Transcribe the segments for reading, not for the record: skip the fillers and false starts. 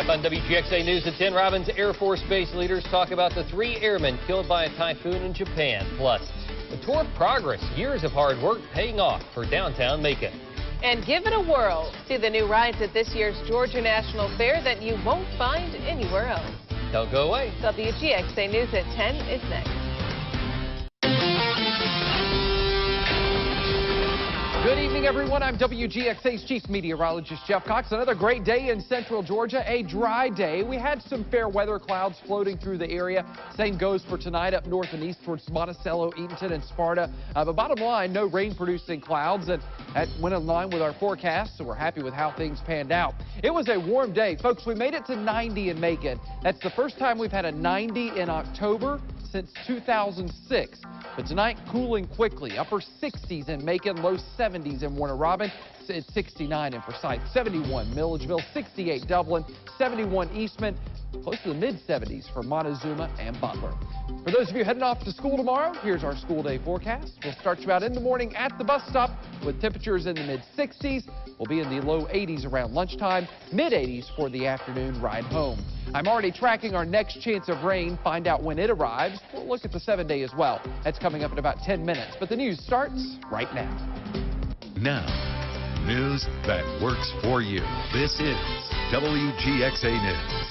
On WGXA News at 10, Robins Air Force Base leaders talk about the 3 airmen killed by a typhoon in Japan. Plus, the tour of progress, years of hard work paying off for downtown Macon. And give it a whirl. See the new rides at this year's Georgia National Fair that you won't find anywhere else. Don't go away. WGXA News at 10 is next. Good evening, everyone. I'm WGXA's Chief Meteorologist Jeff Cox. Another great day in central Georgia, a dry day. We had some fair weather clouds floating through the area. Same goes for tonight up north and east towards Monticello, Eatonton, and Sparta. But bottom line, no rain-producing clouds, and that went in line with our forecast, so we're happy with how things panned out. It was a warm day. Folks, we made it to 90 in Macon. That's the first time we've had a 90 in October since 2006. But tonight, cooling quickly. Upper 60s in Macon, low 70s in Warner Robin. It's 69 in Forsyth, 71 Milledgeville, 68 Dublin, 71 Eastman, close to the mid-70s for Montezuma and Butler. For those of you heading off to school tomorrow, here's our school day forecast. We'll start you out in the morning at the bus stop with temperatures in the mid-60s. We'll be in the low 80s around lunchtime, mid-80s for the afternoon ride home. I'm already tracking our next chance of rain, find out when it arrives. We'll look at the 7-day as well. That's coming up in about 10 minutes, but the news starts right now. Now, news that works for you. This is WGXA News.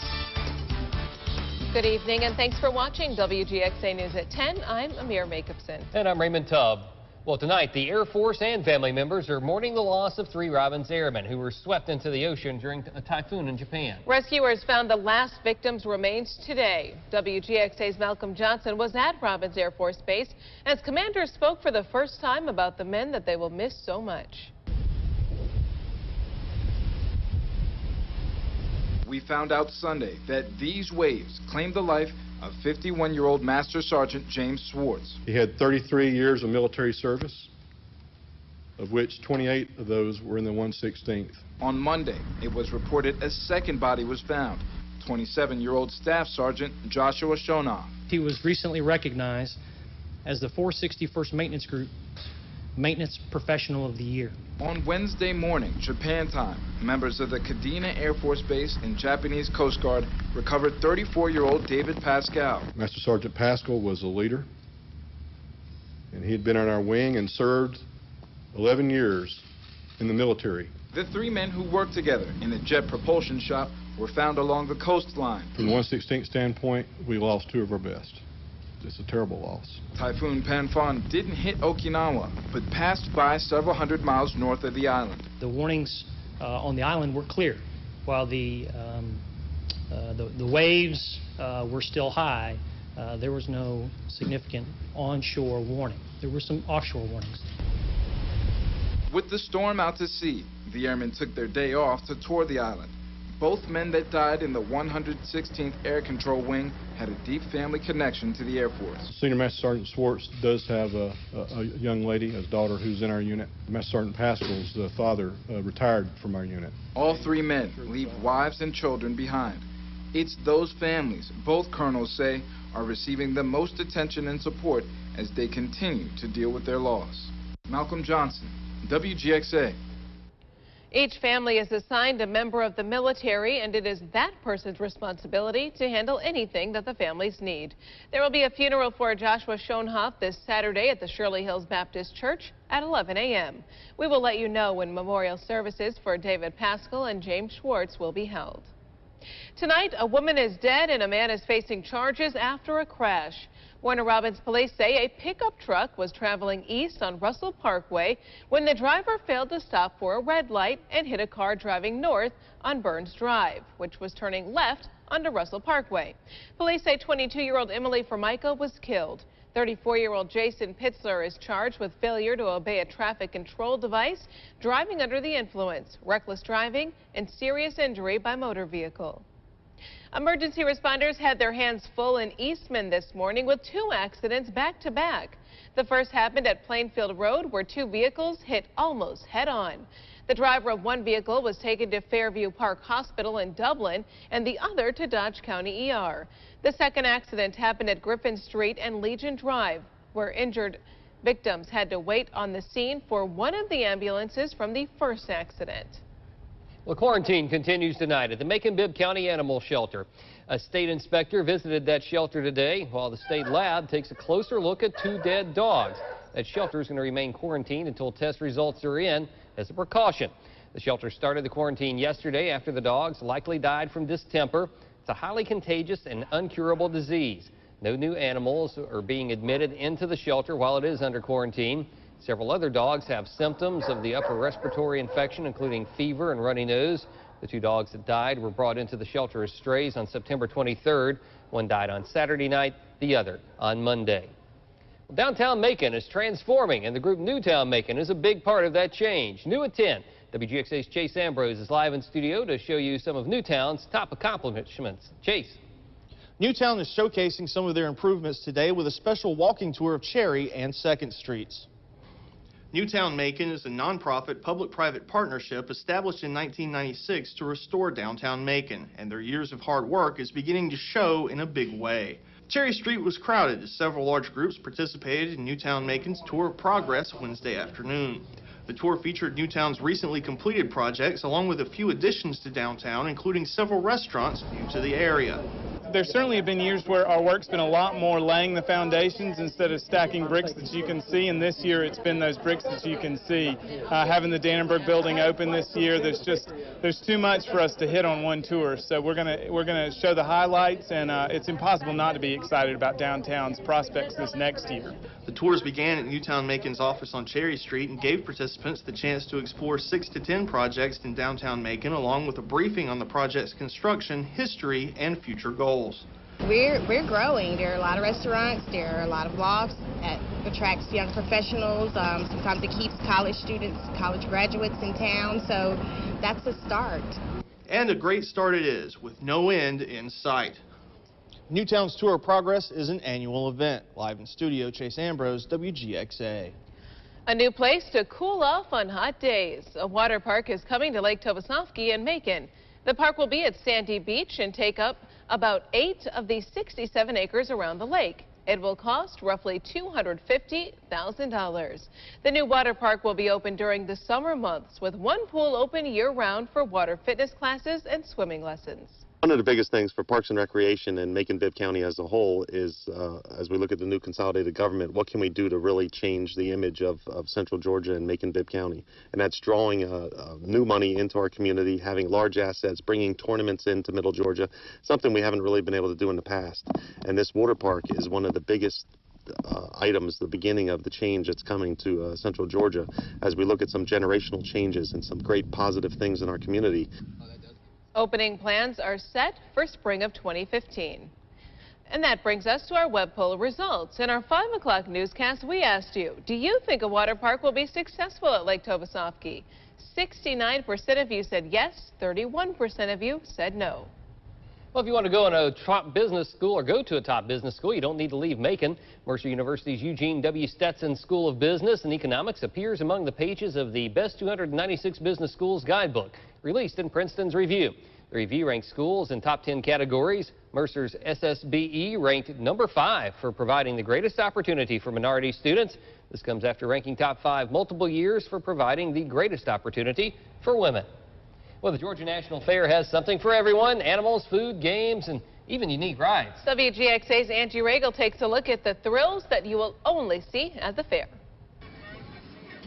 Good evening, and thanks for watching WGXA News at 10. I'm Amir Jacobson. And I'm Raymond Tubb. Well, tonight, the Air Force and family members are mourning the loss of 3 Robins airmen who were swept into the ocean during a typhoon in Japan. Rescuers found the last victim's remains today. WGXA's Malcolm Johnson was at Robins Air Force Base as commanders spoke for the first time about the men that they will miss so much. We found out Sunday that these waves claimed the life of 51-year-old Master Sergeant James Swartz. He had 33 years of military service, of which 28 of those were in the 116th. On Monday, it was reported a second body was found, 27-year-old Staff Sergeant Joshua Shonoff. He was recently recognized as the 461st Maintenance Group's Maintenance Professional of the Year. On Wednesday morning, Japan time, members of the Kadena Air Force Base and Japanese Coast Guard recovered 34-year-old David Pascal. Master Sergeant Pascal was a leader, and he had been on our wing and served 11 years in the military. The 3 men who worked together in a jet propulsion shop were found along the coastline. From the 116th standpoint, we lost 2 of our best. It's a terrible loss. Typhoon Typhoon didn't hit Okinawa, but passed by several hundred miles north of the island. The warnings on the island were clear. While the waves were still high, there was no significant onshore warning. There were some offshore warnings. With the storm out to sea, the airmen took their day off to tour the island. Both men that died in the 116th Air Control Wing had a deep family connection to the Air Force. Senior Master Sergeant Swartz does have a young lady, his daughter, who's in our unit. Master Sergeant Pascal's father retired from our unit. All 3 men leave wives and children behind. It's those families, both colonels say, are receiving the most attention and support as they continue to deal with their loss. Malcolm Johnson, WGXA. Each family is assigned a member of the military, and it is that person's responsibility to handle anything that the families need. There will be a funeral for Joshua Shonoff this Saturday at the Shirley Hills Baptist Church at 11 a.m. We will let you know when memorial services for David Pascal and James Swartz will be held. Tonight, a woman is dead and a man is facing charges after a crash. Warner Robins police say a pickup truck was traveling east on Russell Parkway when the driver failed to stop for a red light and hit a car driving north on Burns Drive, which was turning left onto Russell Parkway. Police say 22-year-old Emily Formica was killed. 34-year-old Jason Pitzler is charged with failure to obey a traffic control device, driving under the influence, reckless driving, and serious injury by motor vehicle. Emergency responders had their hands full in Eastman this morning with 2 accidents back-to-back. The first happened at Plainfield Road, where 2 vehicles hit almost head-on. The driver of one vehicle was taken to Fairview Park Hospital in Dublin and the other to Dodge County ER. The second accident happened at Griffin Street and Legion Drive, where injured victims had to wait on the scene for one of the ambulances from the first accident. Well, quarantine continues tonight at the Macon-Bibb County Animal Shelter. A state inspector visited that shelter today, while the state lab takes a closer look at 2 dead dogs. That shelter is going to remain quarantined until test results are in as a precaution. The shelter started the quarantine yesterday after the dogs likely died from distemper. It's a highly contagious and uncurable disease. No new animals are being admitted into the shelter while it is under quarantine. Several other dogs have symptoms of the upper respiratory infection, including fever and runny nose. The 2 dogs that died were brought into the shelter as strays on September 23rd. One died on Saturday night, the other on Monday. Well, downtown Macon is transforming, and the group Newtown Macon is a big part of that change. New at 10, WGXA's Chase Ambrose is live in studio to show you some of Newtown's top accomplishments. Chase. Newtown is showcasing some of their improvements today with a special walking tour of Cherry and 2nd Streets. Newtown Macon is a nonprofit public-private partnership established in 1996 to restore downtown Macon, and their years of hard work is beginning to show in a big way. Cherry Street was crowded as several large groups participated in Newtown Macon's Tour of Progress Wednesday afternoon. The tour featured Newtown's recently completed projects along with a few additions to downtown, including several restaurants new to the area. There certainly have been years where our work's been a lot more laying the foundations instead of stacking bricks that you can see, and this year it's been those bricks that you can see. Having the Dannenberg building open this year, there's too much for us to hit on one tour, so we're gonna show the highlights, and it's impossible not to be excited about downtown's prospects this next year. The tours began at Newtown Macon's office on Cherry Street and gave participants the chance to explore 6 to 10 projects in downtown Macon, along with a briefing on the project's construction, history, and future goals. We're growing. There are a lot of restaurants, there are a lot of lofts that attracts young professionals. Sometimes it keeps college students, college graduates in town, so that's a start. And a great start it is, with no end in sight. Newtown's Tour of Progress is an annual event. Live in studio, Chase Ambrose, WGXA. A new place to cool off on hot days. A water park is coming to Lake Tovasovsky in Macon. The park will be at Sandy Beach and take up about 8 of the 67 acres around the lake. It will cost roughly $250,000. The new water park will be open during the summer months, with one pool open year-round for water fitness classes and swimming lessons. One of the biggest things for Parks and Recreation and Macon-Bibb County as a whole is, as we look at the new consolidated government, what can we do to really change the image of Central Georgia and Macon-Bibb County? And that's drawing new money into our community, having large assets, bringing tournaments into Middle Georgia, something we haven't really been able to do in the past. And this water park is one of the biggest items, the beginning of the change that's coming to Central Georgia as we look at some generational changes and some great positive things in our community. Opening plans are set for spring of 2015. And that brings us to our web poll results. In our 5 o'clock newscast, we asked you, do you think a water park will be successful at Lake Tovasovsky? 69% of you said yes, 31% of you said no. Well, if you want to go in a top business school or go to a top business school, you don't need to leave Macon. Mercer University's Eugene W. Stetson School of Business and Economics appears among the pages of the Best 296 Business Schools Guidebook, released in Princeton's review. The review ranked schools in top 10 categories. Mercer's SSBE ranked number 5 for providing the greatest opportunity for minority students. This comes after ranking top 5 multiple years for providing the greatest opportunity for women. Well, the Georgia National Fair has something for everyone: animals, food, games, and even unique rides. WGXA's Angie Regal takes a look at the thrills that you will only see at the fair.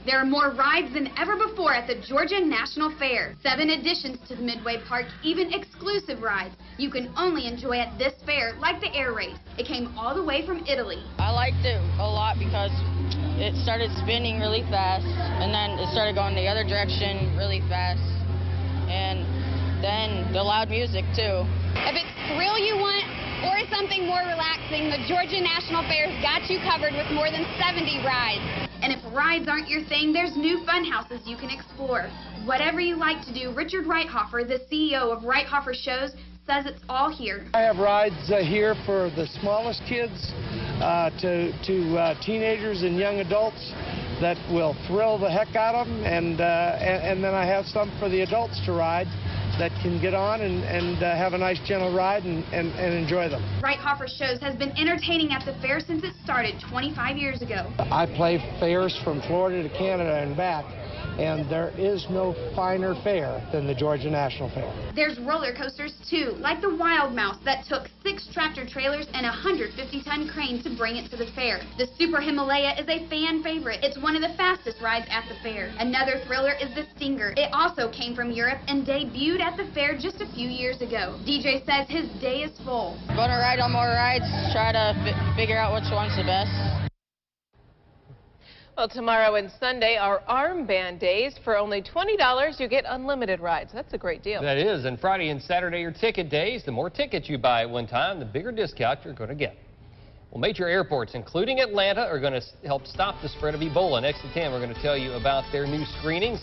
There are more rides than ever before at the Georgia National Fair. 7 additions to the Midway Park, even exclusive rides you can only enjoy at this fair, like the air race. It came all the way from Italy. I liked it a lot because it started spinning really fast, and then it started going the other direction really fast, and then the loud music too. If it's thrill you want or something more relaxing, the Georgia National Fair's got you covered with more than 70 rides. And if rides aren't your thing, there's new fun houses you can explore. Whatever you like to do, Richard Reithofer, the CEO of Reithofer Shows, says it's all here. I have rides here for the smallest kids to teenagers and young adults that will thrill the heck out of them, and then I have some for the adults to ride that can get on and have a nice gentle ride and enjoy them. Reithofer Shows has been entertaining at the fair since it started 25 years ago. I play fairs from Florida to Canada and back, and there is no finer fair than the Georgia National Fair. There's roller coasters too, like the Wild Mouse that took 6 tractor trailers and a 150-ton crane to bring it to the fair. The Super Himalaya is a fan favorite. It's one of the fastest rides at the fair. Another thriller is the Stinger. It also came from Europe and debuted at the fair just a few years ago. DJ says his day is full. Gonna ride on more rides, try to figure out which one's the best. Well, tomorrow and Sunday are armband days. For only $20, you get unlimited rides. That's a great deal. That is. And Friday and Saturday are ticket days. The more tickets you buy at one time, the bigger discount you're going to get. Well, major airports, including Atlanta, are going to help stop the spread of Ebola. Next at 10, we're going to tell you about their new screenings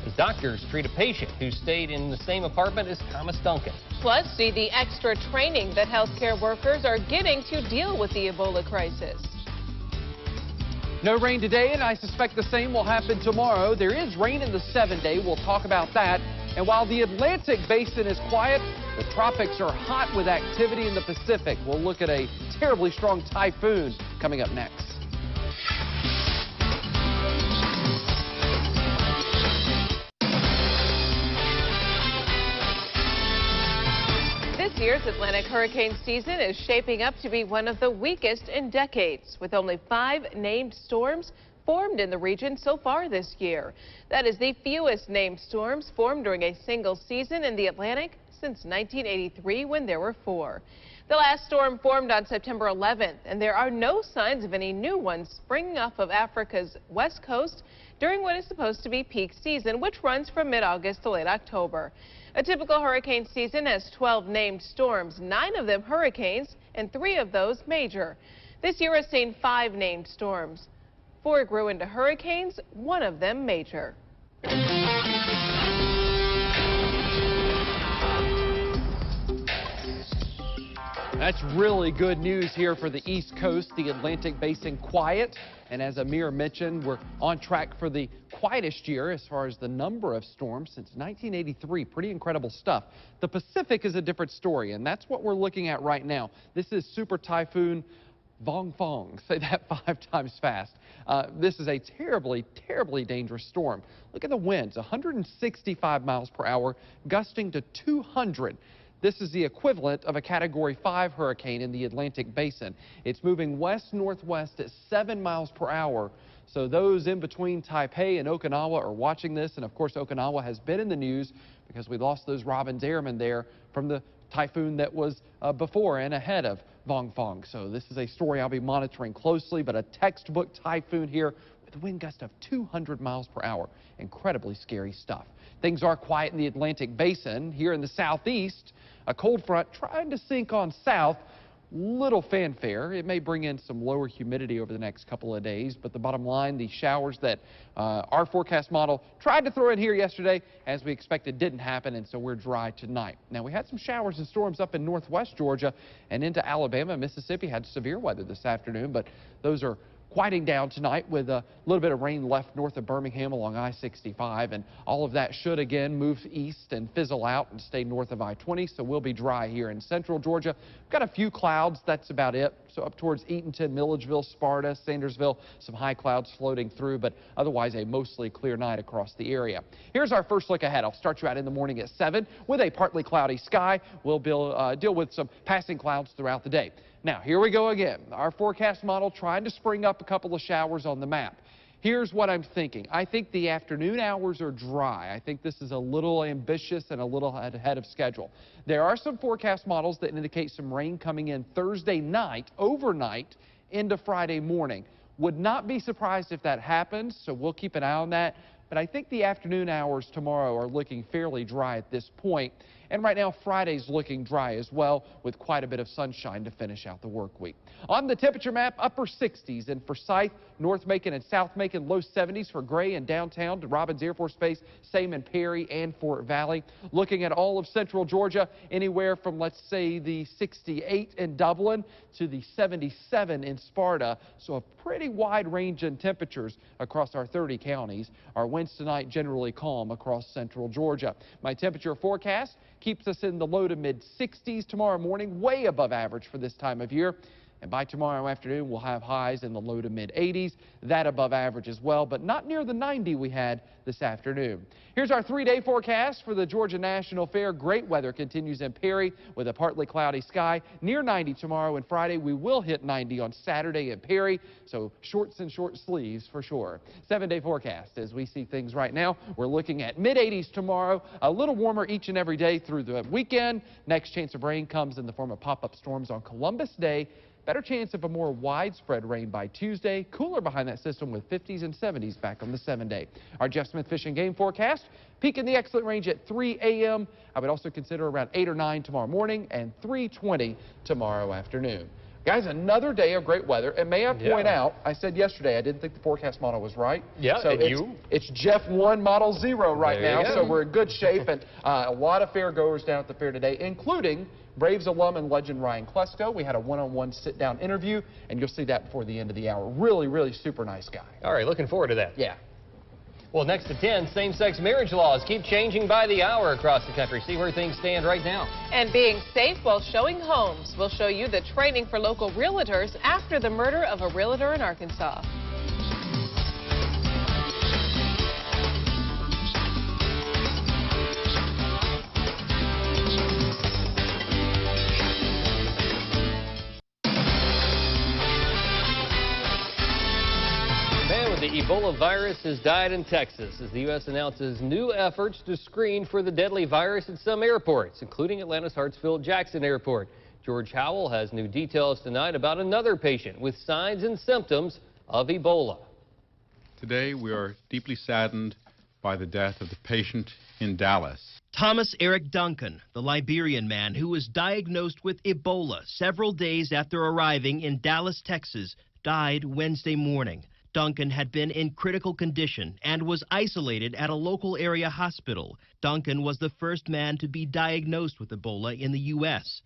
as doctors treat a patient who stayed in the same apartment as Thomas Duncan. Plus, see the extra training that healthcare workers are getting to deal with the Ebola crisis. No rain today, and I suspect the same will happen tomorrow. There is rain in the 7-day. We'll talk about that. And while the Atlantic basin is quiet, the tropics are hot with activity in the Pacific. We'll look at a terribly strong typhoon coming up next. This year's Atlantic hurricane season is shaping up to be one of the weakest in decades, with only 5 named storms formed in the region so far this year. That is the fewest named storms formed during a single season in the Atlantic since 1983, when there were 4. The last storm formed on September 11th, and there are no signs of any new ones springing off of Africa's west coast during what is supposed to be peak season, which runs from mid-August to late October. A typical hurricane season has 12 named storms, 9 of them hurricanes, and 3 of those major. This year has seen 5 named storms. 4 grew into hurricanes, 1 of them major. That's really good news here for the East Coast, the Atlantic basin quiet. And as Amir mentioned, we're on track for the quietest year as far as the number of storms since 1983. Pretty incredible stuff. The Pacific is a different story, and that's what we're looking at right now. This is Super Typhoon Vong Fong. Say that 5 times fast. This is a terribly, terribly dangerous storm. Look at the winds, 165 miles per hour, gusting to 200. This is the equivalent of a Category 5 hurricane in the Atlantic basin. It's moving west-northwest at 7 miles per hour. So those in between Taipei and Okinawa are watching this. And of course, Okinawa has been in the news because we lost those Robins Airmen there from the typhoon that was before and ahead of Vong Fong. So this is a story I'll be monitoring closely, but a textbook typhoon here with a wind gust of 200 miles per hour. Incredibly scary stuff. Things are quiet in the Atlantic basin. Here in the southeast, a cold front trying to sink on south. Little fanfare. It may bring in some lower humidity over the next couple of days, but the bottom line, the showers that our forecast model tried to throw in here yesterday, as we expected, didn't happen, and so we're dry tonight. Now, we had some showers and storms up in northwest Georgia and into Alabama. Mississippi had severe weather this afternoon, but those are quieting down tonight with a little bit of rain left north of Birmingham along I-65, and all of that should again move east and fizzle out and stay north of I-20, so we'll be dry here in central Georgia. We've got a few clouds, that's about it. So up towards Eatonton, Milledgeville, Sparta, Sandersville, some high clouds floating through, but otherwise a mostly clear night across the area. Here's our first look ahead. I'll start you out in the morning at 7 with a partly cloudy sky. We'll deal with some passing clouds throughout the day. Now, here we go again. Our forecast model trying to spring up a couple of showers on the map. Here's what I'm thinking. I think the afternoon hours are dry. I think this is a little ambitious and a little ahead of schedule. There are some forecast models that indicate some rain coming in Thursday night, overnight, into Friday morning. Would not be surprised if that happens, so we'll keep an eye on that. But I think the afternoon hours tomorrow are looking fairly dry at this point. And right now, Friday's looking dry as well, with quite a bit of sunshine to finish out the work week. On the temperature map, upper 60s in Forsyth, North Macon, and South Macon, low 70s for Gray and downtown to Robins Air Force Base, same in Perry and Fort Valley. Looking at all of central Georgia, anywhere from, let's say, the 68 in Dublin to the 77 in Sparta. So a pretty wide range in temperatures across our 30 counties. Our winds tonight generally calm across central Georgia. My temperature forecast keeps us in the low to mid 60s tomorrow morning, way above average for this time of year. And by tomorrow afternoon, we'll have highs in the low to mid 80s, that above average as well, but not near the 90 we had this afternoon. Here's our 3-day forecast for the Georgia National Fair. Great weather continues in Perry with a partly cloudy sky. Near 90 tomorrow and Friday. We will hit 90 on Saturday in Perry, so shorts and short sleeves for sure. 7-day forecast as we see things right now. We're looking at mid 80s tomorrow, a little warmer each and every day through the weekend. Next chance of rain comes in the form of pop-up storms on Columbus Day. Better chance of a more widespread rain by Tuesday. Cooler behind that system with 50s and 70s back on the 7-day. Our Jeff Smith Fish and Game forecast, peak in the excellent range at 3 a.m. I would also consider around 8 or 9 tomorrow morning and 3:20 tomorrow afternoon. Guys, another day of great weather. And may I point out, I said yesterday I didn't think the forecast model was right. Yeah, so it's Jeff 1, model 0 right now, so we're in good shape. And a lot of fair goers down at the fair today, including Braves alum and legend Ryan Klesko. We had a one-on-one sit-down interview, and you'll see that before the end of the hour. Really, really super nice guy. All right, looking forward to that. Yeah. Well, next to 10, same-sex marriage laws keep changing by the hour across the country. See where things stand right now. And being safe while showing homes. We'll show you the training for local realtors after the murder of a realtor in Arkansas. The Ebola virus has died in Texas as the U.S. announces new efforts to screen for the deadly virus at some airports, including Atlanta's Hartsfield-Jackson Airport. George Howell has new details tonight about another patient with signs and symptoms of Ebola. Today, we are deeply saddened by the death of the patient in Dallas. Thomas Eric Duncan, the Liberian man who was diagnosed with Ebola several days after arriving in Dallas, Texas, died Wednesday morning. Duncan had been in critical condition and was isolated at a local area hospital. Duncan was the first man to be diagnosed with Ebola in the U.S.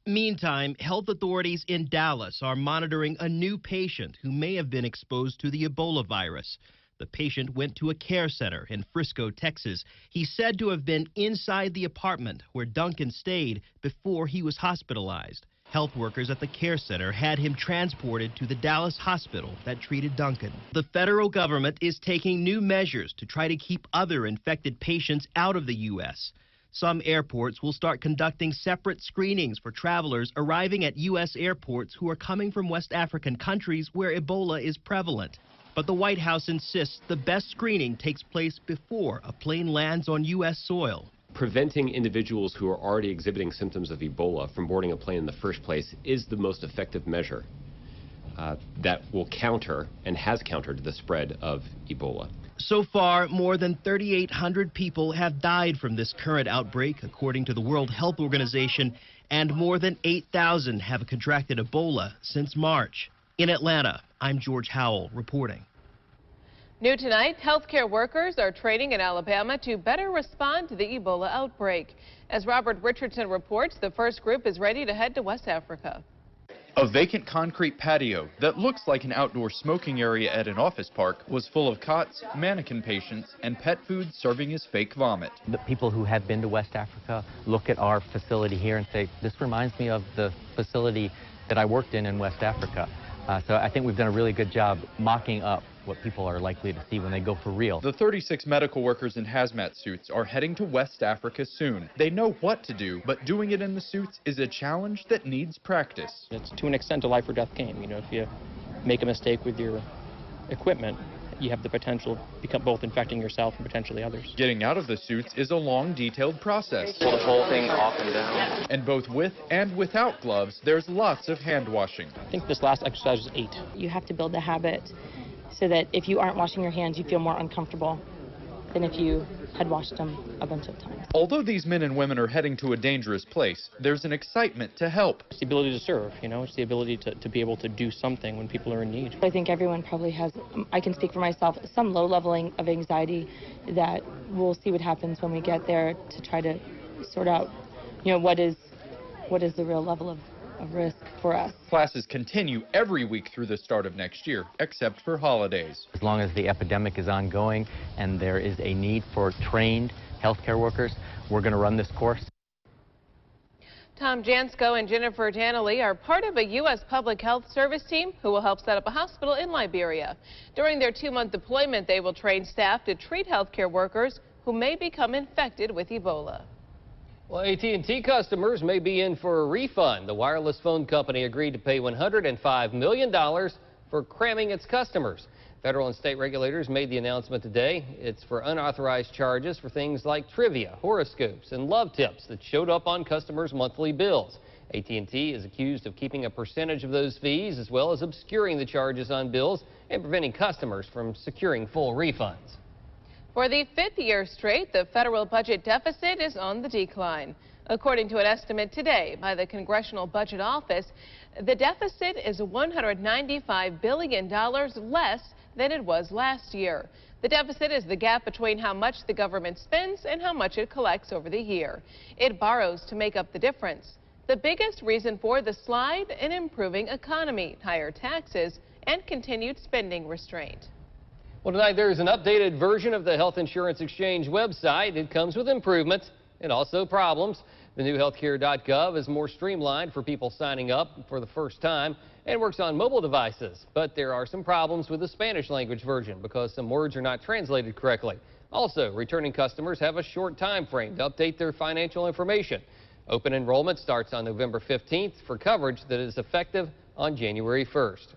Meantime, health authorities in Dallas are monitoring a new patient who may have been exposed to the Ebola virus. The patient went to a care center in Frisco, Texas. He's said to have been inside the apartment where Duncan stayed before he was hospitalized. Health workers at the care center had him transported to the Dallas hospital that treated Duncan. The federal government is taking new measures to try to keep other infected patients out of the U.S. Some airports will start conducting separate screenings for travelers arriving at U.S. airports who are coming from West African countries where Ebola is prevalent. But the White House insists the best screening takes place before a plane lands on U.S. soil. Preventing individuals who are already exhibiting symptoms of Ebola from boarding a plane in the first place is the most effective measure that will counter and has countered the spread of Ebola. So far, more than 3,800 people have died from this current outbreak, according to the World Health Organization, and more than 8,000 have contracted Ebola since March. In Atlanta, I'm George Howell reporting. New tonight, healthcare workers are training in Alabama to better respond to the Ebola outbreak. As Robert Richardson reports, the first group is ready to head to West Africa. A vacant concrete patio that looks like an outdoor smoking area at an office park was full of cots, mannequin patients, and pet food serving as fake vomit. The people who have been to West Africa look at our facility here and say, this reminds me of the facility that I worked in West Africa. So I think we've done a really good job mocking up what people are likely to see when they go for real. The 36 medical workers in hazmat suits are heading to West Africa soon. They know what to do, but doing it in the suits is a challenge that needs practice. It's to an extent a life or death game. You know, if you make a mistake with your equipment, you have the potential of both infecting yourself and potentially others. Getting out of the suits is a long, detailed process. Pull the whole thing off and down. And both with and without gloves, there's lots of hand washing. I think this last exercise was 8. You have to build the habit so that if you aren't washing your hands, you feel more uncomfortable than if you had washed them a bunch of times. Although these men and women are heading to a dangerous place, there's an excitement to help. It's the ability to serve, you know, it's the ability to be able to do something when people are in need. I think everyone probably has, I can speak for myself, some low leveling of anxiety that we'll see what happens when we get there to try to sort out, you know, what is the real level of risk for us. Classes continue every week through the start of next year, except for holidays. As long as the epidemic is ongoing and there is a need for trained healthcare workers, we're going to run this course. Tom Jansko and Jennifer Danley are part of a U.S. Public Health Service team who will help set up a hospital in Liberia. During their 2-month deployment, they will train staff to treat healthcare workers who may become infected with Ebola. Well, AT&T customers may be in for a refund. The wireless phone company agreed to pay $105 million for cramming its customers. Federal and state regulators made the announcement today. It's for unauthorized charges for things like trivia, horoscopes, and love tips that showed up on customers' monthly bills. AT&T is accused of keeping a percentage of those fees, as well as obscuring the charges on bills and preventing customers from securing full refunds. For the 5th year straight, the federal budget deficit is on the decline. According to an estimate today by the Congressional Budget Office, the deficit is $195 billion less than it was last year. The deficit is the gap between how much the government spends and how much it collects over the year. It borrows to make up the difference. The biggest reason for the slide, an improving economy, higher taxes, and continued spending restraint. Well, tonight there is an updated version of the Health Insurance Exchange website. It comes with improvements and also problems. The new healthcare.gov is more streamlined for people signing up for the first time and works on mobile devices. But there are some problems with the Spanish language version because some words are not translated correctly. Also, returning customers have a short time frame to update their financial information. Open enrollment starts on November 15th for coverage that is effective on January 1st.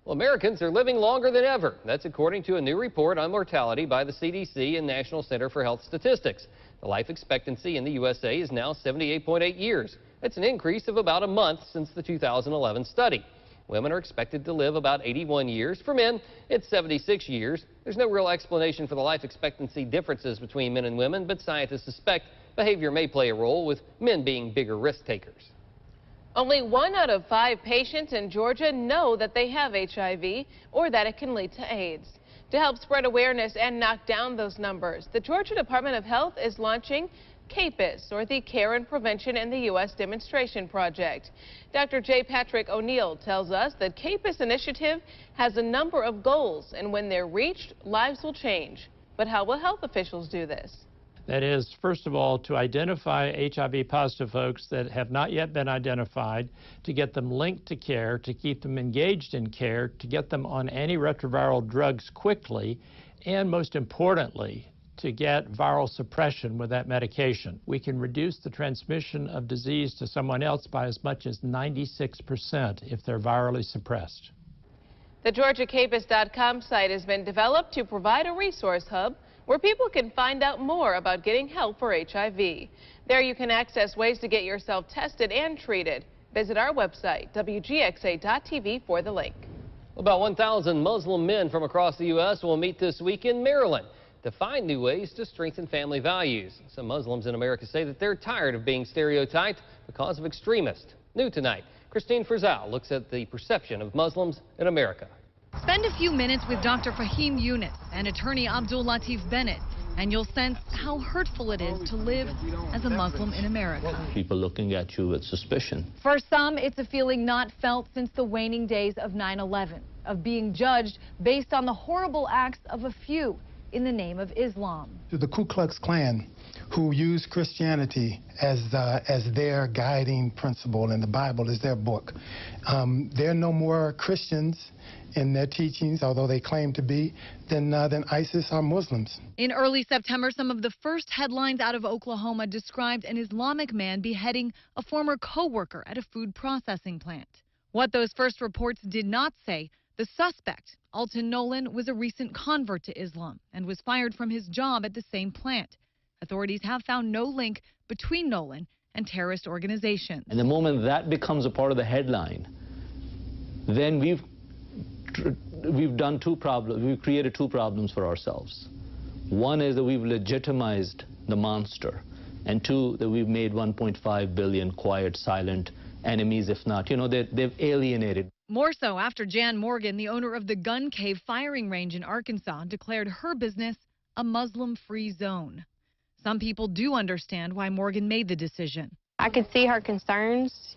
Well, Americans are living longer than ever. That's according to a new report on mortality by the CDC and National Center for Health Statistics. The life expectancy in the USA is now 78.8 years. That's an increase of about a month since the 2011 study. Women are expected to live about 81 years. For men, it's 76 years. There's no real explanation for the life expectancy differences between men and women, but scientists suspect behavior may play a role, with men being bigger risk takers. Only 1 out of 5 patients in Georgia know that they have HIV or that it can lead to AIDS. To help spread awareness and knock down those numbers, the Georgia Department of Health is launching CAPIS, or the Care and Prevention in the U.S. Demonstration Project. Dr. J. Patrick O'Neill tells us that CAPIS initiative has a number of goals, and when they're reached, lives will change. But how will health officials do this? That is, first of all, to identify HIV-positive folks that have not yet been identified, to get them linked to care, to keep them engaged in care, to get them on antiretroviral drugs quickly, and most importantly, to get viral suppression with that medication. We can reduce the transmission of disease to someone else by as much as 96% if they're virally suppressed. The GeorgiaCapis.com site has been developed to provide a resource hub where people can find out more about getting help for HIV. There you can access ways to get yourself tested and treated. Visit our website, WGXA.tv, for the link. About 1,000 Muslim men from across the U.S. will meet this week in Maryland to find new ways to strengthen family values. Some Muslims in America say that they're tired of being stereotyped because of extremists. New tonight, Christine Frizzell looks at the perception of Muslims in America. Spend a few minutes with Dr. Fahim Yunus and attorney Abdul Latif Bennett, and you'll sense how hurtful it is to live as a Muslim in America. People looking at you with suspicion. For some, it's a feeling not felt since the waning days of 9/11, of being judged based on the horrible acts of a few in the name of Islam. To the Ku Klux Klan, who use Christianity as their guiding principle, and the Bible is their book. There are no more Christians in their teachings, although they claim to be, than ISIS or Muslims. In early September, some of the first headlines out of Oklahoma described an Islamic man beheading a former co-worker at a food processing plant. What those first reports did not say, the suspect, Alton Nolan, was a recent convert to Islam and was fired from his job at the same plant. Authorities have found no link between Nolan and terrorist organizations. And the moment that becomes a part of the headline, then we've created two problems for ourselves. One is that we've legitimized the monster, and two, that we've made 1.5 billion quiet, silent enemies, if not, they've alienated. More so after Jan Morgan, the owner of the Gun Cave firing range in Arkansas, declared her business a Muslim-free zone. Some people do understand why Morgan made the decision. I could see her concerns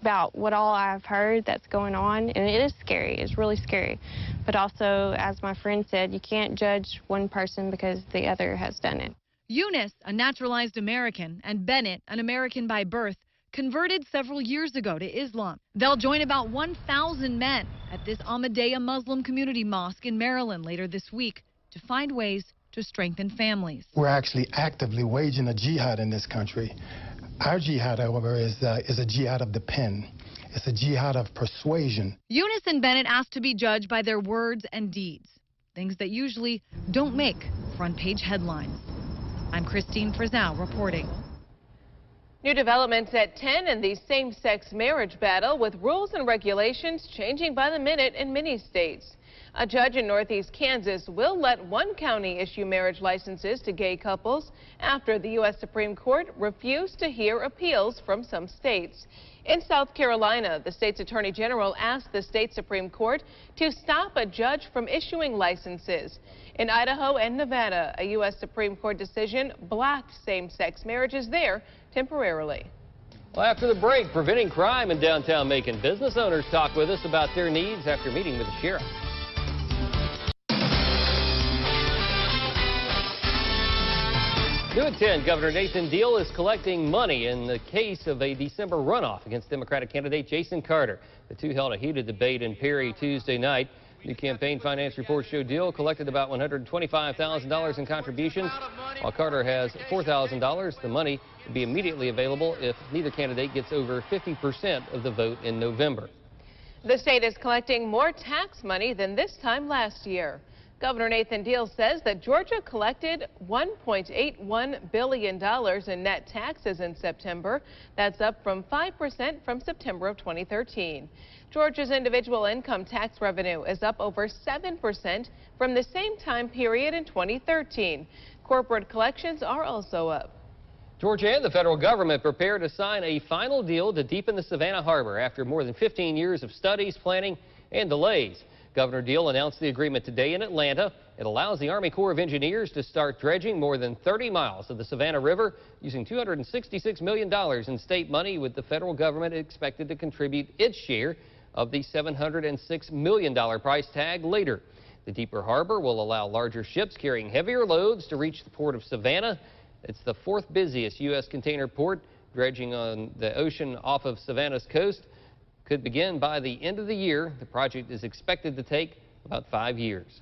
about what all I've heard that's going on, and it is scary. It's really scary. But also, as my friend said, you can't judge one person because the other has done it. Yunus, a naturalized American, and Bennett, an American by birth, converted several years ago to Islam. They'll join about 1,000 men at this Ahmadiyya Muslim community mosque in Maryland later this week to find ways to strengthen families. We're actually actively waging a jihad in this country. Our jihad, however, is a jihad of the pen. It's a jihad of persuasion. Eunice and Bennett asked to be judged by their words and deeds, things that usually don't make front-page headlines. I'm Christine Frizzell reporting. New developments at 10 in the same-sex marriage battle, with rules and regulations changing by the minute in many states. A judge in northeast Kansas will let one county issue marriage licenses to gay couples after the U.S. Supreme Court refused to hear appeals from some states. In South Carolina, the state's attorney general asked the state Supreme Court to stop a judge from issuing licenses. In Idaho and Nevada, a U.S. Supreme Court decision blocked same-sex marriages there temporarily. Well, after the break, preventing crime in downtown Macon. Business owners talk with us about their needs after meeting with the sheriff. New at 10, Governor Nathan Deal is collecting money in the case of a December runoff against Democratic candidate Jason Carter. The two held a heated debate in Perry Tuesday night. New campaign finance reports show Deal collected about $125,000 in contributions, while Carter has $4,000. The money will be immediately available if neither candidate gets over 50% of the vote in November. The state is collecting more tax money than this time last year. Governor Nathan Deal says that Georgia collected $1.81 billion in net taxes in September. That's up from 5% from September of 2013. Georgia's individual income tax revenue is up over 7% from the same time period in 2013. Corporate collections are also up. Georgia and the federal government prepare to sign a final deal to deepen the Savannah Harbor after more than 15 years of studies, planning, and delays. Governor Deal announced the agreement today in Atlanta. It allows the Army Corps of Engineers to start dredging more than 30 miles of the Savannah River using $266 million in state money, with the federal government expected to contribute its share of the $706 million price tag later. The deeper harbor will allow larger ships carrying heavier loads to reach the port of Savannah. It's the fourth busiest U.S. container port. Dredging on the ocean off of Savannah's coast could begin by the end of the year. The project is expected to take about 5 years.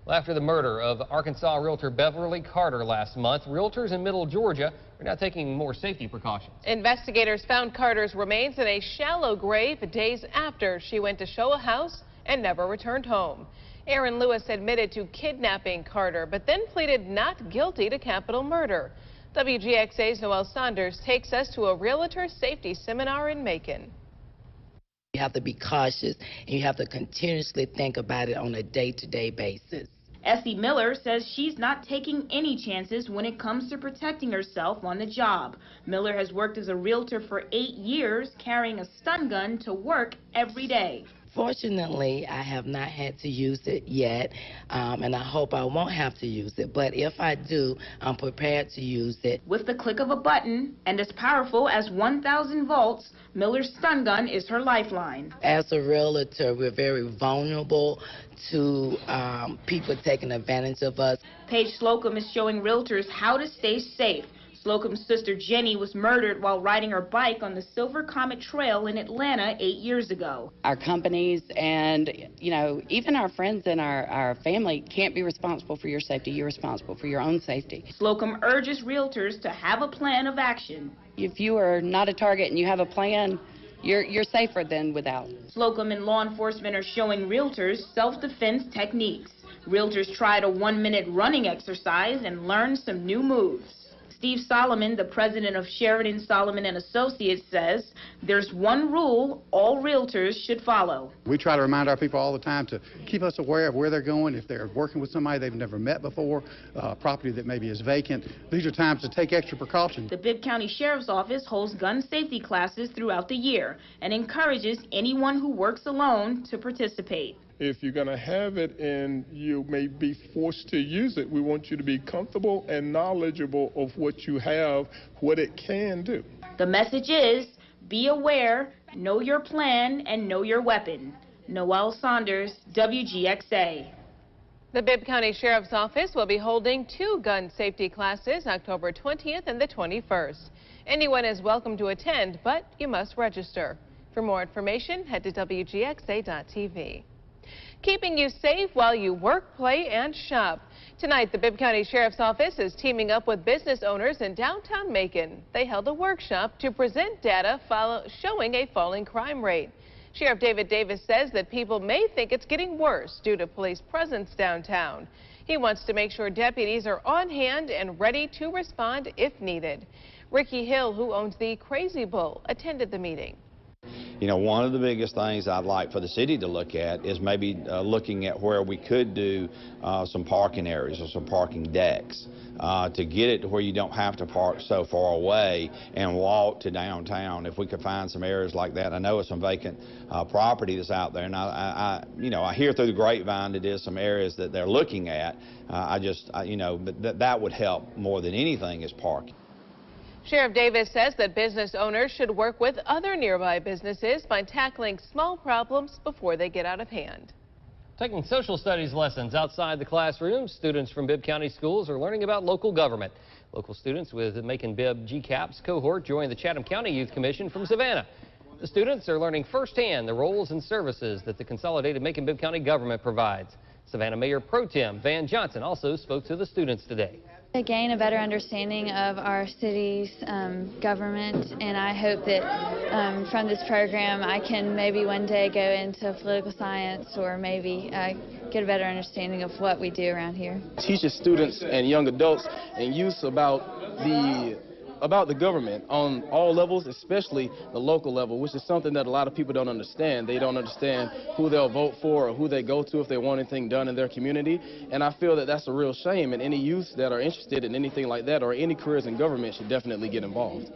Well, after the murder of Arkansas realtor Beverly Carter last month, realtors in Middle Georgia are now taking more safety precautions. Investigators found Carter's remains in a shallow grave days after she went to show a house and never returned home. Aaron Lewis admitted to kidnapping Carter, but then pleaded not guilty to capital murder. WGXA's Noel Saunders takes us to a realtor safety seminar in Macon. You have to be cautious, and you have to continuously think about it on a day-to-day basis. Essie Miller says she's not taking any chances when it comes to protecting herself on the job. Miller has worked as a realtor for 8 years, carrying a stun gun to work every day. Fortunately, I have not had to use it yet, and I hope I won't have to use it. But if I do, I'm prepared to use it. With the click of a button and as powerful as 1,000 volts, Miller's stun gun is her lifeline. As a realtor, we're very vulnerable to people taking advantage of us. Paige Slocum is showing realtors how to stay safe. Slocum's sister Jenny was murdered while riding her bike on the Silver Comet Trail in Atlanta 8 years ago. Our companies and, even our friends and our family can't be responsible for your safety. You're responsible for your own safety. Slocum urges realtors to have a plan of action. If you are not a target and you have a plan, you're safer than without. Slocum and law enforcement are showing realtors self-defense techniques. Realtors tried a 1-minute running exercise and learned some new moves. Steve Solomon, the president of Sheridan Solomon and Associates, says there's one rule all realtors should follow. We try to remind our people all the time to keep us aware of where they're going. If they're working with somebody they've never met before, property that maybe is vacant, these are times to take extra precautions. The Bibb County Sheriff's Office holds gun safety classes throughout the year and encourages anyone who works alone to participate. If you're going to have it and you may be forced to use it, we want you to be comfortable and knowledgeable of what you have, what it can do. The message is, be aware, know your plan, and know your weapon. Noel Saunders, WGXA. The Bibb County Sheriff's Office will be holding 2 gun safety classes October 20th and the 21st. Anyone is welcome to attend, but you must register. For more information, head to WGXA.tv. Keeping you safe while you work, play, and shop. Tonight, the Bibb County Sheriff's Office is teaming up with business owners in downtown Macon. They held a workshop to present data showing a falling crime rate. Sheriff David Davis says that people may think it's getting worse due to police presence downtown. He wants to make sure deputies are on hand and ready to respond if needed. Ricky Hill, who owns the Crazy Bull, attended the meeting. You know, one of the biggest things I'd like for the city to look at is maybe looking at where we could do some parking areas or some parking decks to get it to where you don't have to park so far away and walk to downtown. If we could find some areas like that. I know it's some vacant property that's out there, and I hear through the grapevine that there's some areas that they're looking at. But that would help more than anything is parking. Sheriff Davis says that business owners should work with other nearby businesses by tackling small problems before they get out of hand. Taking social studies lessons outside the classroom, students from Bibb County schools are learning about local government. Local students with the Macon Bibb GCAPS cohort joined the Chatham County Youth Commission from Savannah. The students are learning firsthand the roles and services that the consolidated Macon-Bibb County government provides. Savannah Mayor Pro Tem Van Johnson also spoke to the students today. To gain a better understanding of our city's government, and I hope that from this program I can maybe one day go into political science or maybe get a better understanding of what we do around here. Teaches students and young adults and youth about the government on all levels, especially the local level, which is something that a lot of people don't understand. They don't understand who they'll vote for or who they go to if they want anything done in their community. And I feel that that's a real shame, and any youth that are interested in anything like that or any careers in government should definitely get involved.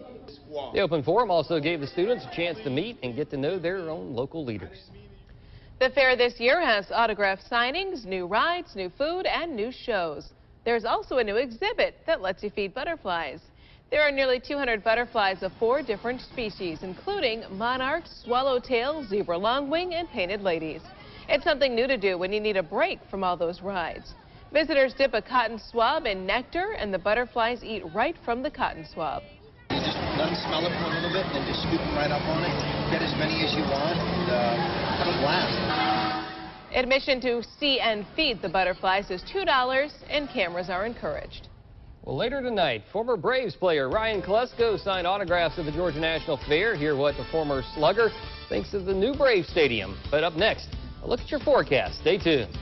The open forum also gave the students a chance to meet and get to know their own local leaders. The fair this year has autograph signings, new rides, new food, and new shows. There's also a new exhibit that lets you feed butterflies. There are nearly 200 butterflies of 4 different species, including monarchs, swallowtail, zebra longwing, and painted ladies. It's something new to do when you need a break from all those rides. Visitors dip a cotton swab in nectar, and the butterflies eat right from the cotton swab. You just let them smell it for a little bit, and then just scoop them right up on it. Get as many as you want, and have a blast. Admission to see and feed the butterflies is $2, and cameras are encouraged. Well, later tonight, former Braves player Ryan Klesko signed autographs at the Georgia National Fair. Hear what the former slugger thinks of the new Braves Stadium. But up next, a look at your forecast. Stay tuned.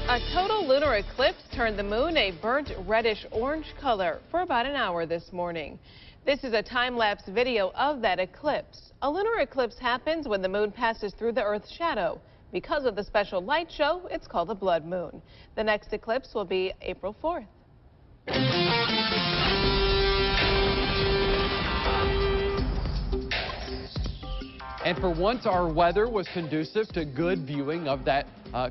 A total lunar eclipse turned the moon a burnt reddish-orange color for about an hour this morning. This is a time-lapse video of that eclipse. A lunar eclipse happens when the moon passes through the Earth's shadow. Because of the special light show, it's called a blood moon. The next eclipse will be April 4th. And for once, our weather was conducive to good viewing of that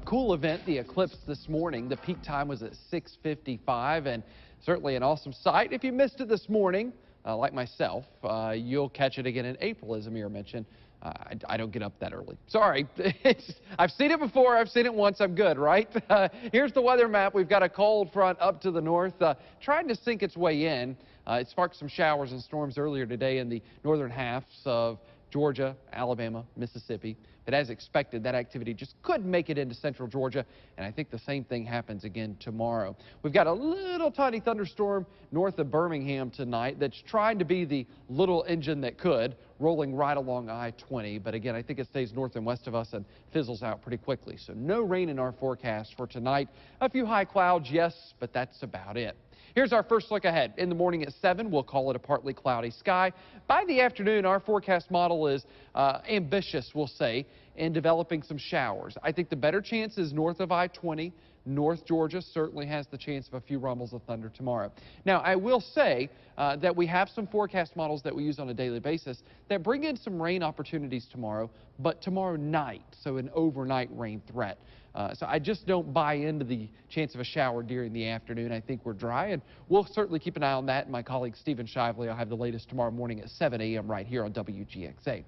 cool event, the eclipse this morning. The peak time was at 6:55, and certainly an awesome sight. If you missed it this morning, like myself, you'll catch it again in April, as Amir mentioned. I don't get up that early. Sorry. I've seen it before. I've seen it once. I'm good, right? Here's the weather map. We've got a cold front up to the north trying to sink its way in. It sparked some showers and storms earlier today in the northern halves of Georgia, Alabama, Mississippi. But as expected, that activity just couldn't make it into central Georgia, and I think the same thing happens again tomorrow. We've got a little tiny thunderstorm north of Birmingham tonight that's trying to be the little engine that could, rolling right along I-20. But again, I think it stays north and west of us and fizzles out pretty quickly. So no rain in our forecast for tonight. A few high clouds, yes, but that's about it. Here's our first look ahead. In the morning at 7, we'll call it a partly cloudy sky. By the afternoon, our forecast model is ambitious, we'll say, in developing some showers. I think the better chance is north of I-20, North Georgia certainly has the chance of a few rumbles of thunder tomorrow. Now, I will say that we have some forecast models that we use on a daily basis that bring in some rain opportunities tomorrow, but tomorrow night, so an overnight rain threat. So I just don't buy into the chance of a shower during the afternoon. I think we're dry, and we'll certainly keep an eye on that. And my colleague Stephen Shively will have the latest tomorrow morning at 7 a.m. right here on WGXA.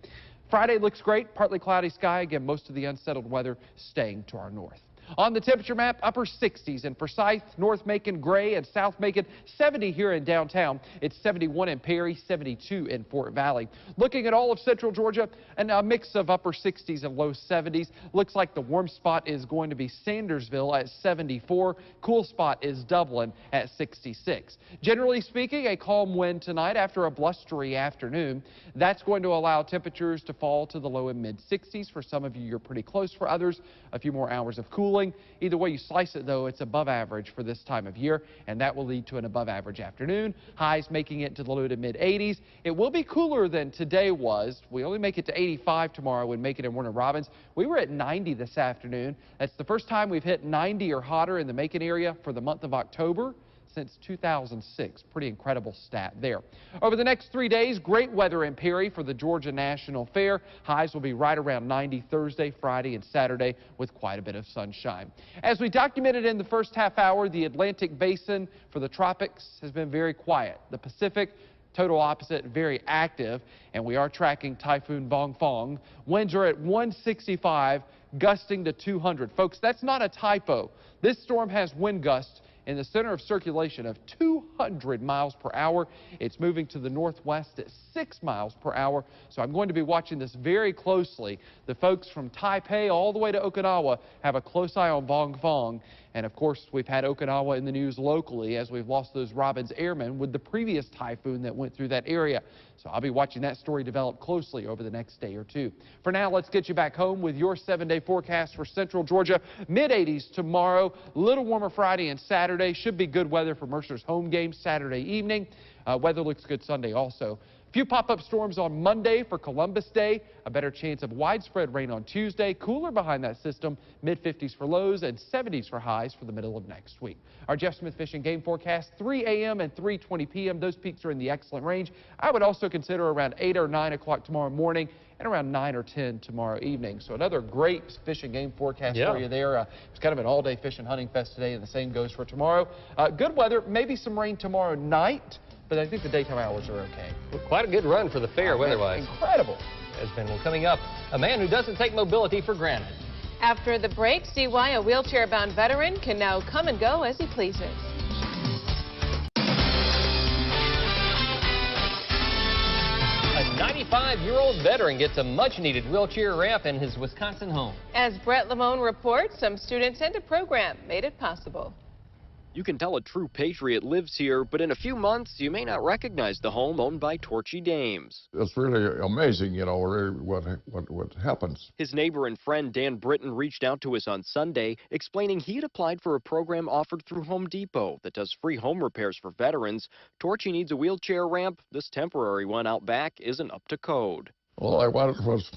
Friday looks great, partly cloudy sky. Again, most of the unsettled weather staying to our north. On the temperature map, upper 60s in Forsyth, North Macon, Gray, and South Macon. 70 here in downtown. It's 71 in Perry, 72 in Fort Valley. Looking at all of central Georgia, and a mix of upper 60s and low 70s. Looks like the warm spot is going to be Sandersville at 74. Cool spot is Dublin at 66. Generally speaking, a calm wind tonight after a blustery afternoon. That's going to allow temperatures to fall to the low and mid 60s. For some of you, you're pretty close. For others, a few more hours of cooling. Either way you slice it, though, it's above average for this time of year, and that will lead to an above average afternoon. Highs making it to the low to mid 80s. It will be cooler than today was. We only make it to 85 tomorrow when Macon and Warner Robins. We were at 90 this afternoon. That's the first time we've hit 90 or hotter in the Macon area for the month of October since 2006. Pretty incredible stat there. Over the next 3 days, great weather in Perry for the Georgia National Fair. Highs will be right around 90 Thursday, Friday, and Saturday with quite a bit of sunshine. As we documented in the first half hour, the Atlantic Basin for the tropics has been very quiet. The Pacific, total opposite, very active, and we are tracking Typhoon Bong Fong. Winds are at 165, gusting to 200. Folks, that's not a typo. This storm has wind gusts in the center of circulation of 200 miles per hour. It's moving to the northwest at 6 miles per hour. So I'm going to be watching this very closely. The folks from Taipei all the way to Okinawa have a close eye on Bong Fong. And of course, we've had Okinawa in the news locally as we've lost those Robins Airmen with the previous typhoon that went through that area. So I'll be watching that story develop closely over the next day or two. For now, let's get you back home with your 7-day forecast for central Georgia. Mid-80s tomorrow, a little warmer Friday and Saturday. Should be good weather for Mercer's home game Saturday evening. Weather looks good Sunday also. A few pop-up storms on Monday for Columbus Day. A better chance of widespread rain on Tuesday. Cooler behind that system. Mid-50s for lows and 70s for highs for the middle of next week. Our Jeff Smith Fish and Game forecast, 3 a.m. and 3:20 p.m. Those peaks are in the excellent range. I would also consider around 8 or 9 o'clock tomorrow morning and around 9 or 10 tomorrow evening. So another great fish and game forecast for you there. It's kind of an all-day fish and hunting fest today, and the same goes for tomorrow. Good weather, maybe some rain tomorrow night, but I think the daytime hours are okay. Well, quite a good run for the fair weather-wise. Incredible. Has been. Well, coming up, a man who doesn't take mobility for granted. After the break, see why a wheelchair-bound veteran can now come and go as he pleases. A 95-year-old veteran gets a much-needed wheelchair ramp in his Wisconsin home. As Brett Lamone reports, some students and a program made it possible. You can tell a true patriot lives here, but in a few months, you may not recognize the home owned by Torchy Dames. It's really amazing, you know, what happens. His neighbor and friend Dan Britton reached out to us on Sunday, explaining he had applied for a program offered through Home Depot that does free home repairs for veterans. Torchy needs a wheelchair ramp. This temporary one out back isn't up to code. All I wanted was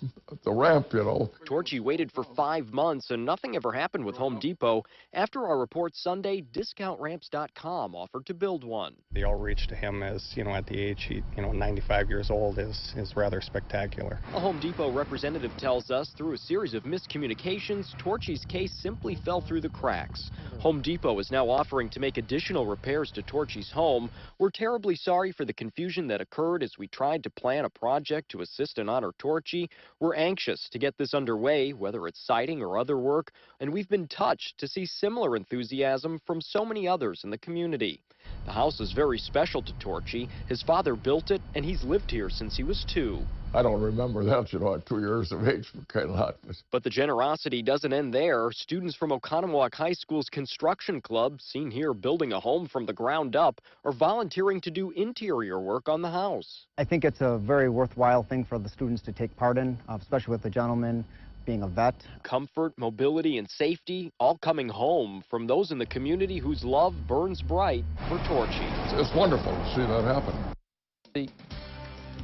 the ramp, you know. Torchy waited for 5 months and nothing ever happened with Home Depot. After our report Sunday, DiscountRamps.com offered to build one. The outreach to him is, you know, at the age, 95 years old is rather spectacular. A Home Depot representative tells us through a series of miscommunications, Torchy's case simply fell through the cracks. Home Depot is now offering to make additional repairs to Torchy's home. We're terribly sorry for the confusion that occurred as we tried to plan a project to assist and honor Torchy. We're anxious to get this underway, whether it's siding or other work, and we've been touched to see similar enthusiasm from so many others in the community. The house is very special to Torchy. His father built it, and he's lived here since he was 2. I don't remember that, you know, at 2 years of age, kind of hot. But the generosity doesn't end there. Students from Oconomowoc High School's construction club, seen here building a home from the ground up, are volunteering to do interior work on the house. I think it's a very worthwhile thing for the students to take part in, especially with the gentleman being a vet. Comfort, mobility, and safety, all coming home from those in the community whose love burns bright for Torchy. It's wonderful to see that happen.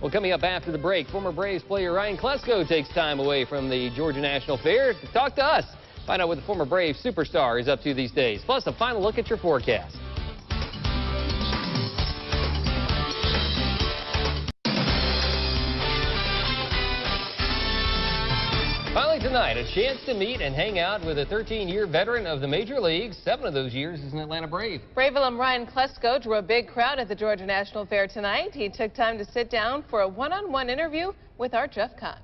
Well, coming up after the break, former Braves player Ryan Klesko takes time away from the Georgia National Fair to talk to us. Find out what the former Brave superstar is up to these days. Plus, a final look at your forecast. Finally tonight, a chance to meet and hang out with a 13-year veteran of the major leagues. 7 of those years as an Atlanta Brave. Brave alum Ryan Klesko drew a big crowd at the Georgia National Fair tonight. He took time to sit down for a one-on-one interview with our Jeff Cox.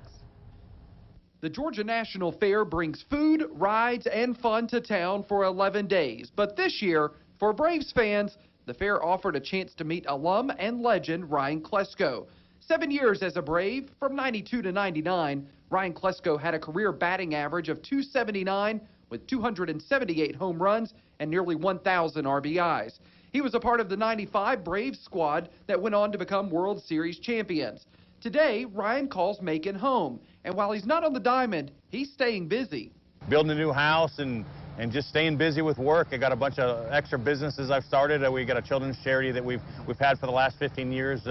The Georgia National Fair brings food, rides, and fun to town for 11 days. But this year, for Braves fans, the fair offered a chance to meet alum and legend Ryan Klesko. 7 years as a Brave, from 92 to 99, Ryan Klesko had a career batting average of .279 with 278 home runs and nearly 1,000 RBIs. He was a part of the 95 Braves squad that went on to become World Series champions. Today, Ryan calls Macon home, and while he's not on the diamond, he's staying busy. Building a new house and just staying busy with work. I got a bunch of extra businesses I've started. We got a children's charity that we've had for the last 15 years,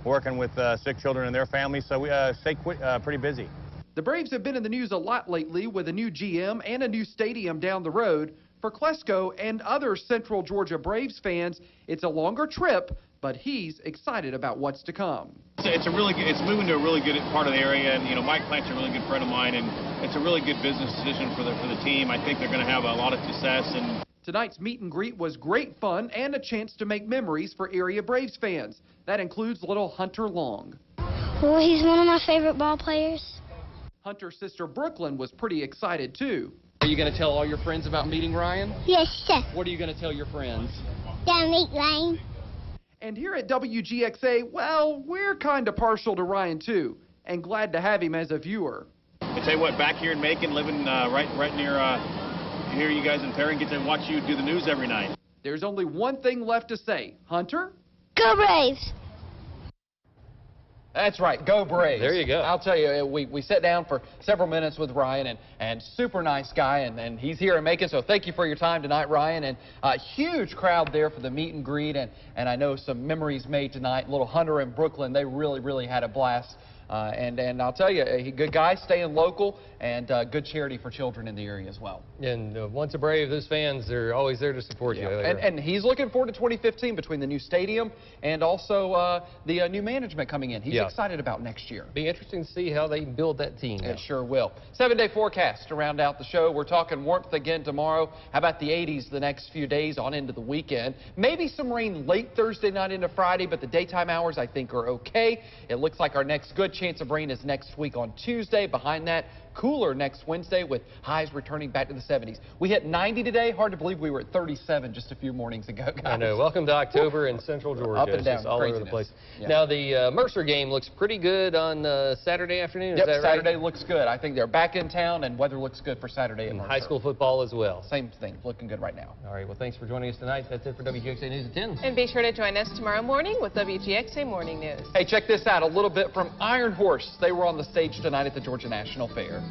working with sick children and their families, so we stay pretty busy. The Braves have been in the news a lot lately with a new GM and a new stadium down the road. For Klesko and other Central Georgia Braves fans, it's a longer trip, but he's excited about what's to come. It's moving to a really good part of the area, and Mike Plant's a really good friend of mine, and it's a really good business decision for the team. I think they're going to have a lot of success. And tonight's meet and greet was great fun and a chance to make memories for area Braves fans. That includes little Hunter Long. Well, he's one of my favorite ball players. Hunter's sister Brooklyn was pretty excited too. Are you going to tell all your friends about meeting Ryan? Yes, sir. What are you going to tell your friends? Gonna meet Ryan. And here at WGXA, well, we're kind of partial to Ryan too, and glad to have him as a viewer. I tell you what, back here in Macon, living right near here, you guys in Perrin, get to watch you do the news every night. There's only one thing left to say. Hunter? Go Braves! That's right, go Braves. There you go. I'll tell you, we sat down for several minutes with Ryan, and super nice guy, and he's here in Macon, so thank you for your time tonight, Ryan. And a huge crowd there for the meet and greet, and I know some memories made tonight. Little Hunter and Brooklyn, they really had a blast. And I'll tell you, a good guy, staying local, and good charity for children in the area as well. And once a Brave, those fans are always there to support you. And he's looking forward to 2015 between the new stadium and also the new management coming in. He's excited about next year. Be interesting to see how they build that team. It sure will. 7-day forecast to round out the show. We're talking warmth again tomorrow. How about the 80s the next few days on into the weekend? Maybe some rain late Thursday night into Friday, but the daytime hours I think are okay. It looks like our next good chance of rain is next week on Tuesday. Behind that, cooler next Wednesday with highs returning back to the 70s. We hit 90 today. Hard to believe we were at 37 just a few mornings ago, guys. I know. Welcome to October in Central Georgia. Up and down. It's all over the place. Yeah. Now, the Mercer game looks pretty good on Saturday afternoon. Yep, is that right? Saturday looks good. I think they're back in town, and weather looks good for Saturday. And high school football as well. Same thing. Looking good right now. All right. Well, thanks for joining us tonight. That's it for WGXA News at 10. And be sure to join us tomorrow morning with WGXA Morning News. Hey, check this out. A little bit from Iron Horse. They were on the stage tonight at the Georgia National Fair.